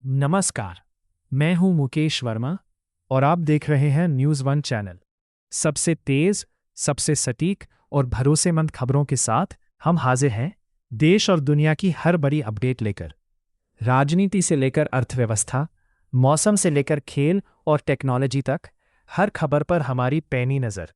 नमस्कार, मैं हूं मुकेश वर्मा और आप देख रहे हैं न्यूज़ वन चैनल। सबसे तेज, सबसे सटीक और भरोसेमंद खबरों के साथ हम हाजिर हैं देश और दुनिया की हर बड़ी अपडेट लेकर। राजनीति से लेकर अर्थव्यवस्था, मौसम से लेकर खेल और टेक्नोलॉजी तक, हर खबर पर हमारी पैनी नज़र।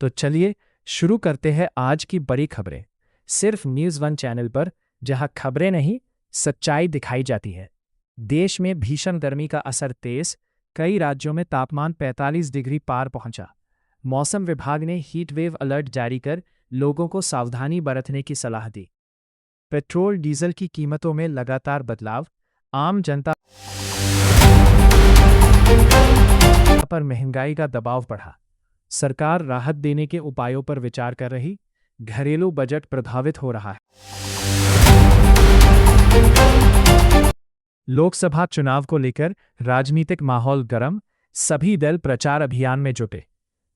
तो चलिए शुरू करते हैं आज की बड़ी खबरें, सिर्फ न्यूज़ वन चैनल पर, जहां खबरें नहीं, सच्चाई दिखाई जाती है। देश में भीषण गर्मी का असर तेज, कई राज्यों में तापमान 45 डिग्री पार पहुंचा। मौसम विभाग ने हीट वेव अलर्ट जारी कर लोगों को सावधानी बरतने की सलाह दी। पेट्रोल डीजल की कीमतों में लगातार बदलाव, आम जनता पर महंगाई का दबाव बढ़ा। सरकार राहत देने के उपायों पर विचार कर रही, घरेलू बजट प्रभावित हो रहा है। लोकसभा चुनाव को लेकर राजनीतिक माहौल गर्म, सभी दल प्रचार अभियान में जुटे।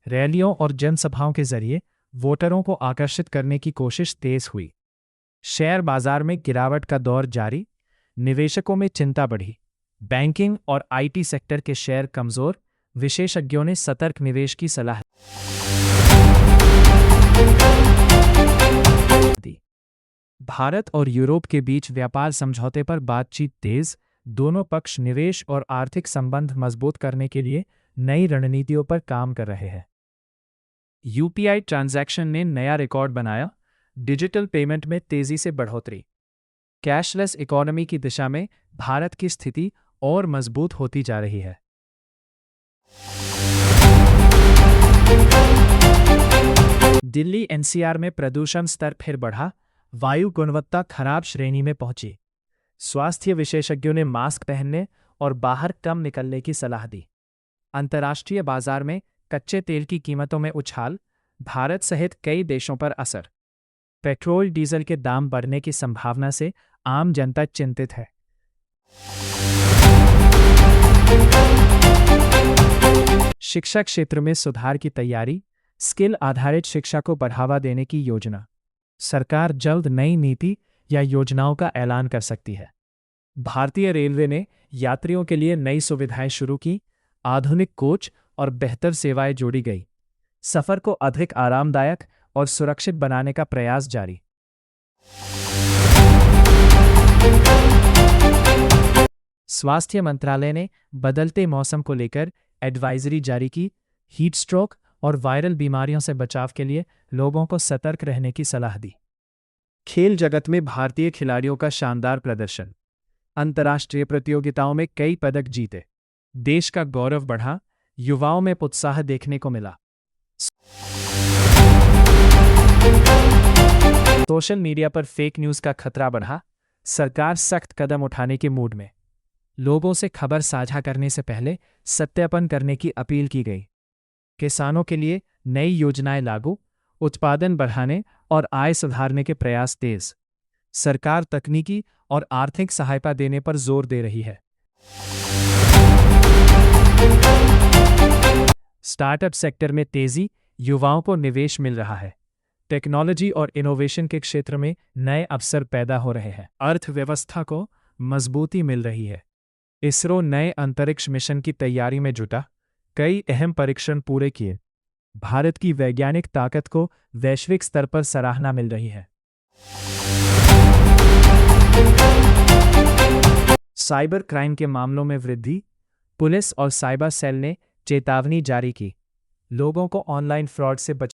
रैलियों और जनसभाओं के जरिए वोटरों को आकर्षित करने की कोशिश तेज हुई। शेयर बाजार में गिरावट का दौर जारी, निवेशकों में चिंता बढ़ी। बैंकिंग और आईटी सेक्टर के शेयर कमजोर, विशेषज्ञों ने सतर्क निवेश की सलाह दी। भारत और यूरोप के बीच व्यापार समझौते पर बातचीत तेज, दोनों पक्ष निवेश और आर्थिक संबंध मजबूत करने के लिए नई रणनीतियों पर काम कर रहे हैं। यूपीआई ट्रांजैक्शन ने नया रिकॉर्ड बनाया, डिजिटल पेमेंट में तेजी से बढ़ोतरी। कैशलेस इकोनॉमी की दिशा में भारत की स्थिति और मजबूत होती जा रही है। दिल्ली एनसीआर में प्रदूषण स्तर फिर बढ़ा, वायु गुणवत्ता खराब श्रेणी में पहुंची। स्वास्थ्य विशेषज्ञों ने मास्क पहनने और बाहर कम निकलने की सलाह दी। अंतर्राष्ट्रीय बाजार में कच्चे तेल की कीमतों में उछाल, भारत सहित कई देशों पर असर। पेट्रोल डीजल के दाम बढ़ने की संभावना से आम जनता चिंतित है। शिक्षा क्षेत्र में सुधार की तैयारी, स्किल आधारित शिक्षा को बढ़ावा देने की योजना। सरकार जल्द नई नीति या योजनाओं का ऐलान कर सकती है। भारतीय रेलवे ने यात्रियों के लिए नई सुविधाएं शुरू की, आधुनिक कोच और बेहतर सेवाएं जोड़ी गई। सफर को अधिक आरामदायक और सुरक्षित बनाने का प्रयास जारी। स्वास्थ्य मंत्रालय ने बदलते मौसम को लेकर एडवाइजरी जारी की, हीट स्ट्रोक और वायरल बीमारियों से बचाव के लिए लोगों को सतर्क रहने की सलाह दी। खेल जगत में भारतीय खिलाड़ियों का शानदार प्रदर्शन, अंतर्राष्ट्रीय प्रतियोगिताओं में कई पदक जीते, देश का गौरव बढ़ा, युवाओं में उत्साह देखने को मिला। सोशल मीडिया पर फेक न्यूज़ का खतरा बढ़ा, सरकार सख्त कदम उठाने के मूड में। लोगों से खबर साझा करने से पहले सत्यापन करने की अपील की गई। किसानों के लिए नई योजनाएं लागू, उत्पादन बढ़ाने और आय सुधारने के प्रयास तेज। सरकार तकनीकी और आर्थिक सहायता देने पर जोर दे रही है। स्टार्टअप सेक्टर में तेजी, युवाओं को निवेश मिल रहा है। टेक्नोलॉजी और इनोवेशन के क्षेत्र में नए अवसर पैदा हो रहे हैं। अर्थव्यवस्था को मजबूती मिल रही है। इसरो नए अंतरिक्ष मिशन की तैयारी में जुटा, कई अहम परीक्षण पूरे किए। भारत की वैज्ञानिक ताकत को वैश्विक स्तर पर सराहना मिल रही है। साइबर क्राइम के मामलों में वृद्धि, पुलिस और साइबर सेल ने चेतावनी जारी की। लोगों को ऑनलाइन फ्रॉड से